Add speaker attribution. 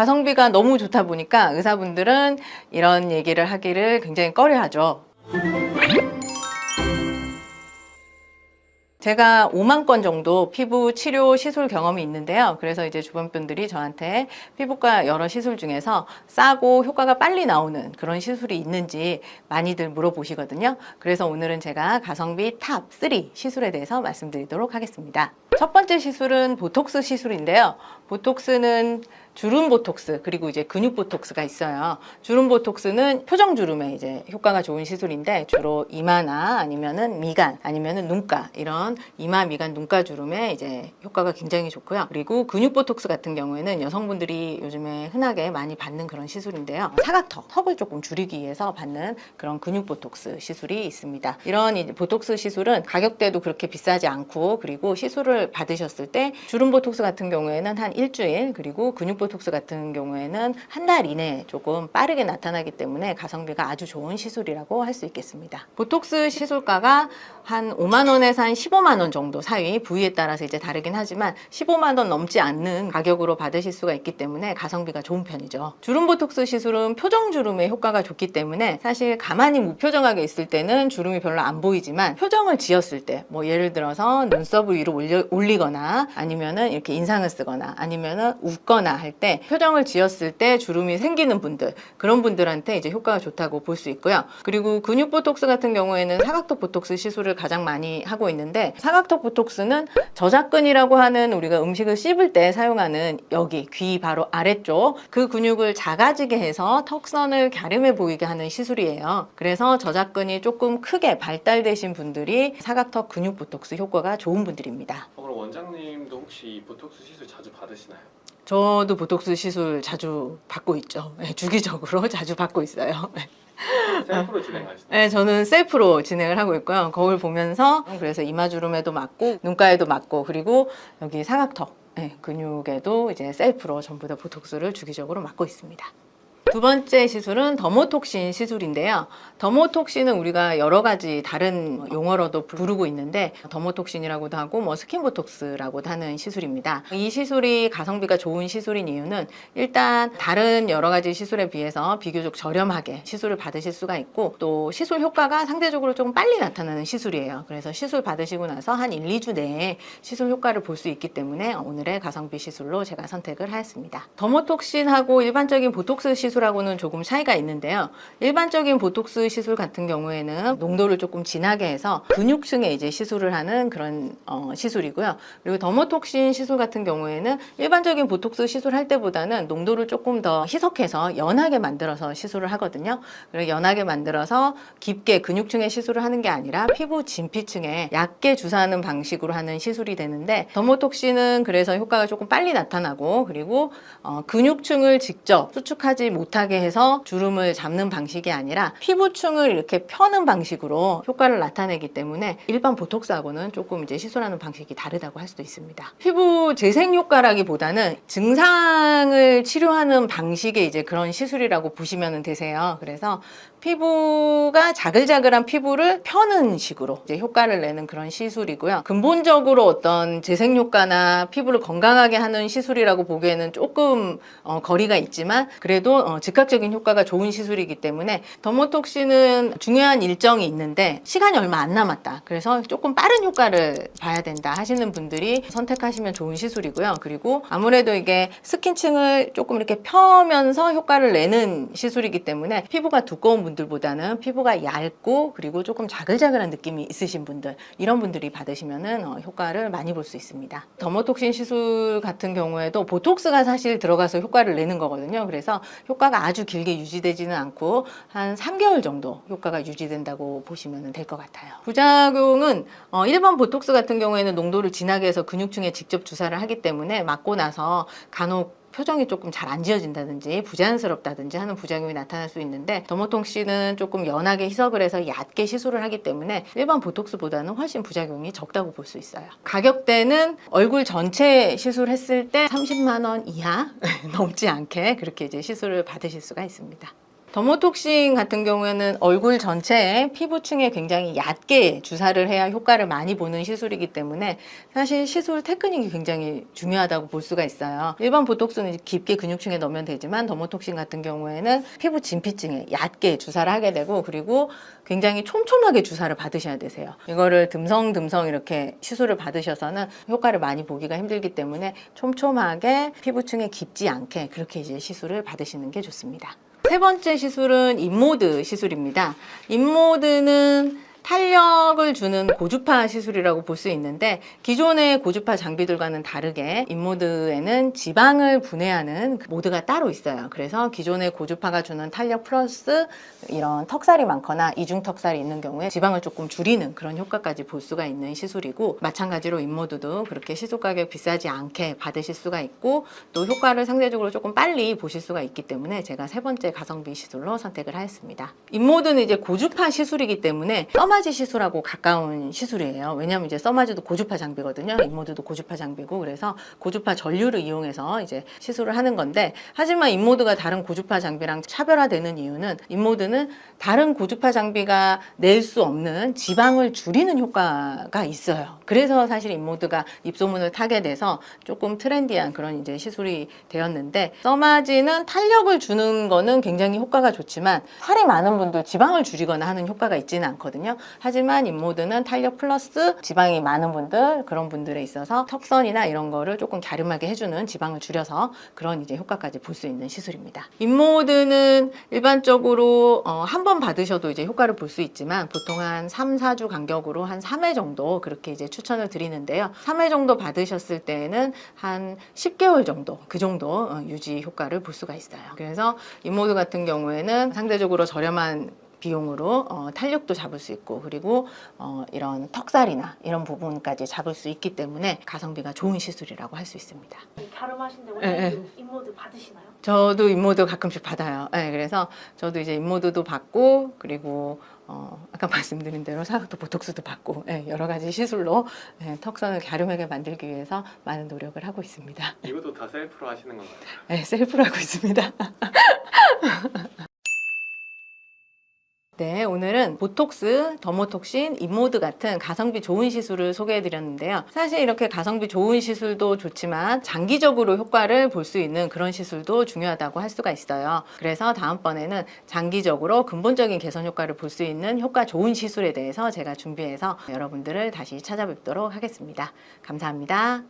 Speaker 1: 가성비가 너무 좋다 보니까 의사분들은 이런 얘기를 하기를 굉장히 꺼려하죠. 제가 5만 건 정도 피부 치료 시술 경험이 있는데요. 그래서 이제 주변 분들이 저한테 피부과 여러 시술 중에서 싸고 효과가 빨리 나오는 그런 시술이 있는지 많이들 물어보시거든요. 그래서 오늘은 제가 가성비 탑 3 시술에 대해서 말씀드리도록 하겠습니다. 첫 번째 시술은 보톡스 시술인데요. 보톡스는 주름 보톡스 그리고 이제 근육 보톡스가 있어요. 주름 보톡스는 표정 주름에 이제 효과가 좋은 시술인데 주로 이마나 아니면은 미간 아니면은 눈가 이런 이마 미간 눈가 주름에 이제 효과가 굉장히 좋고요. 그리고 근육 보톡스 같은 경우에는 여성분들이 요즘에 흔하게 많이 받는 그런 시술인데요. 사각턱 턱을 조금 줄이기 위해서 받는 그런 근육 보톡스 시술이 있습니다. 이런 이제 보톡스 시술은 가격대도 그렇게 비싸지 않고 그리고 시술을 받으셨을 때 주름 보톡스 같은 경우에는 한 일주일 그리고 근육 보톡스 같은 경우에는 한 달 이내에 조금 빠르게 나타나기 때문에 가성비가 아주 좋은 시술이라고 할 수 있겠습니다. 보톡스 시술가가 한 5만 원에서 한 15만 원 정도 사이 부위에 따라서 이제 다르긴 하지만 15만 원 넘지 않는 가격으로 받으실 수가 있기 때문에 가성비가 좋은 편이죠. 주름 보톡스 시술은 표정 주름에 효과가 좋기 때문에 사실 가만히 무표정하게 있을 때는 주름이 별로 안 보이지만 표정을 지었을 때 뭐 예를 들어서 눈썹을 위로 올리거나 아니면은 이렇게 인상을 쓰거나 아니면은 웃거나 할 때 표정을 지었을 때 주름이 생기는 분들 그런 분들한테 이제 효과가 좋다고 볼 수 있고요. 그리고 근육 보톡스 같은 경우에는 사각턱 보톡스 시술을 가장 많이 하고 있는데 사각턱 보톡스는 저작근이라고 하는 우리가 음식을 씹을 때 사용하는 여기 귀 바로 아래쪽 그 근육을 작아지게 해서 턱선을 갸름해 보이게 하는 시술이에요. 그래서 저작근이 조금 크게 발달되신 분들이 사각턱 근육 보톡스 효과가 좋은 분들입니다.
Speaker 2: 그럼 원장님도 혹시 보톡스 시술 자주 받으시나요?
Speaker 1: 저도 보톡스 시술 자주 받고 있죠. 네, 주기적으로 자주 받고 있어요.
Speaker 2: 셀프로 진행하시나요?
Speaker 1: 네, 저는 셀프로 진행을 하고 있고요. 거울 보면서 그래서 이마주름에도 맞고 눈가에도 맞고 그리고 여기 사각턱 근육에도 이제 셀프로 전부 다 보톡스를 주기적으로 맞고 있습니다. 두 번째 시술은 더모톡신 시술인데요. 더모톡신은 우리가 여러 가지 다른 용어로도 부르고 있는데 더모톡신이라고도 하고 뭐 스킨보톡스라고도 하는 시술입니다. 이 시술이 가성비가 좋은 시술인 이유는 일단 다른 여러 가지 시술에 비해서 비교적 저렴하게 시술을 받으실 수가 있고 또 시술 효과가 상대적으로 조금 빨리 나타나는 시술이에요. 그래서 시술 받으시고 나서 한 1, 2주 내에 시술 효과를 볼 수 있기 때문에 오늘의 가성비 시술로 제가 선택을 하였습니다. 더모톡신하고 일반적인 보톡스 시술 하고는 조금 차이가 있는데요. 일반적인 보톡스 시술 같은 경우에는 농도를 조금 진하게 해서 근육층에 이제 시술을 하는 그런 시술이고요. 그리고 더모톡신 시술 같은 경우에는 일반적인 보톡스 시술할 때보다는 농도를 조금 더 희석해서 연하게 만들어서 시술을 하거든요. 그리고 연하게 만들어서 깊게 근육층에 시술을 하는 게 아니라 피부 진피층에 얕게 주사하는 방식으로 하는 시술이 되는데 더모톡신은 그래서 효과가 조금 빨리 나타나고 그리고 근육층을 직접 수축하지 못하게 해서 주름을 잡는 방식이 아니라 피부층을 이렇게 펴는 방식으로 효과를 나타내기 때문에 일반 보톡스하고는 조금 이제 시술하는 방식이 다르다고 할 수도 있습니다. 피부 재생 효과라기보다는 증상을 치료하는 방식의 이제 그런 시술이라고 보시면 되세요. 그래서 피부가 자글자글한 피부를 펴는 식으로 이제 효과를 내는 그런 시술이고요. 근본적으로 어떤 재생 효과나 피부를 건강하게 하는 시술이라고 보기에는 조금 거리가 있지만 그래도 즉각적인 효과가 좋은 시술이기 때문에 더모톡신은 중요한 일정이 있는데 시간이 얼마 안 남았다. 그래서 조금 빠른 효과를 봐야 된다 하시는 분들이 선택하시면 좋은 시술이고요. 그리고 아무래도 이게 스킨층을 조금 이렇게 펴면서 효과를 내는 시술이기 때문에 피부가 두꺼운 분들보다는 피부가 얇고 그리고 조금 자글자글한 느낌이 있으신 분들 이런 분들이 받으시면은 효과를 많이 볼 수 있습니다. 더모톡신 시술 같은 경우에도 보톡스가 사실 들어가서 효과를 내는 거거든요. 그래서 효과가 아주 길게 유지되지는 않고 한 3개월 정도 효과가 유지된다고 보시면 될 것 같아요. 부작용은 일반 보톡스 같은 경우에는 농도를 진하게 해서 근육층에 직접 주사를 하기 때문에 맞고 나서 간혹 표정이 조금 잘 안 지어진다든지 부자연스럽다든지 하는 부작용이 나타날 수 있는데 더모톡신은 조금 연하게 희석을 해서 얕게 시술을 하기 때문에 일반 보톡스보다는 훨씬 부작용이 적다고 볼 수 있어요. 가격대는 얼굴 전체 시술했을 때 30만 원 이하 넘지 않게 그렇게 이제 시술을 받으실 수가 있습니다. 더모톡신 같은 경우에는 얼굴 전체에 피부층에 굉장히 얕게 주사를 해야 효과를 많이 보는 시술이기 때문에 사실 시술 테크닉이 굉장히 중요하다고 볼 수가 있어요. 일반 보톡스는 깊게 근육층에 넣으면 되지만 더모톡신 같은 경우에는 피부 진피층에 얕게 주사를 하게 되고 그리고 굉장히 촘촘하게 주사를 받으셔야 되세요. 이거를 듬성듬성 이렇게 시술을 받으셔서는 효과를 많이 보기가 힘들기 때문에 촘촘하게 피부층에 깊지 않게 그렇게 이제 시술을 받으시는 게 좋습니다. 세 번째 시술은 인모드 시술입니다. 인모드는 탄력을 주는 고주파 시술이라고 볼 수 있는데 기존의 고주파 장비들과는 다르게 인모드에는 지방을 분해하는 모드가 따로 있어요. 그래서 기존의 고주파가 주는 탄력 플러스 이런 턱살이 많거나 이중 턱살이 있는 경우에 지방을 조금 줄이는 그런 효과까지 볼 수가 있는 시술이고 마찬가지로 인모드도 그렇게 시술 가격 비싸지 않게 받으실 수가 있고 또 효과를 상대적으로 조금 빨리 보실 수가 있기 때문에 제가 세 번째 가성비 시술로 선택을 하였습니다. 인모드는 이제 고주파 시술이기 때문에 써마지 시술하고 가까운 시술이에요. 왜냐하면 이제 써마지도 고주파 장비거든요. 인모드도 고주파 장비고 그래서 고주파 전류를 이용해서 이제 시술을 하는 건데 하지만 인모드가 다른 고주파 장비랑 차별화되는 이유는 인모드는 다른 고주파 장비가 낼 수 없는 지방을 줄이는 효과가 있어요. 그래서 사실 인모드가 입소문을 타게 돼서 조금 트렌디한 그런 이제 시술이 되었는데 써마지는 탄력을 주는 거는 굉장히 효과가 좋지만 살이 많은 분들 지방을 줄이거나 하는 효과가 있지는 않거든요. 하지만 인모드는 탄력 플러스 지방이 많은 분들 그런 분들에 있어서 턱선이나 이런 거를 조금 갸름하게 해주는 지방을 줄여서 그런 이제 효과까지 볼 수 있는 시술입니다. 인모드는 일반적으로 한 번 받으셔도 이제 효과를 볼 수 있지만 보통 한 3, 4주 간격으로 한 3회 정도 그렇게 이제 추천을 드리는데요. 3회 정도 받으셨을 때는 한 10개월 정도 그 정도 유지 효과를 볼 수가 있어요. 그래서 인모드 같은 경우에는 상대적으로 저렴한 비용으로 탄력도 잡을 수 있고 그리고 이런 턱살이나 이런 부분까지 잡을 수 있기 때문에 가성비가 좋은 시술이라고 할 수 있습니다.
Speaker 3: 갸름하신데
Speaker 1: 네,
Speaker 3: 원장님 인모드 받으시나요?
Speaker 1: 저도 인모드 가끔씩 받아요. 네, 그래서 저도 이제 인모드도 받고 그리고 아까 말씀드린 대로 사각도 보톡스도 받고 여러 가지 시술로 턱선을 갸름하게 만들기 위해서 많은 노력을 하고 있습니다.
Speaker 2: 이것도 다 셀프로 하시는 건가요?
Speaker 1: 네, 셀프로 하고 있습니다. 네, 오늘은 보톡스, 더모톡신, 인모드 같은 가성비 좋은 시술을 소개해드렸는데요. 사실 이렇게 가성비 좋은 시술도 좋지만 장기적으로 효과를 볼 수 있는 그런 시술도 중요하다고 할 수가 있어요. 그래서 다음번에는 장기적으로 근본적인 개선 효과를 볼 수 있는 효과 좋은 시술에 대해서 제가 준비해서 여러분들을 다시 찾아뵙도록 하겠습니다. 감사합니다.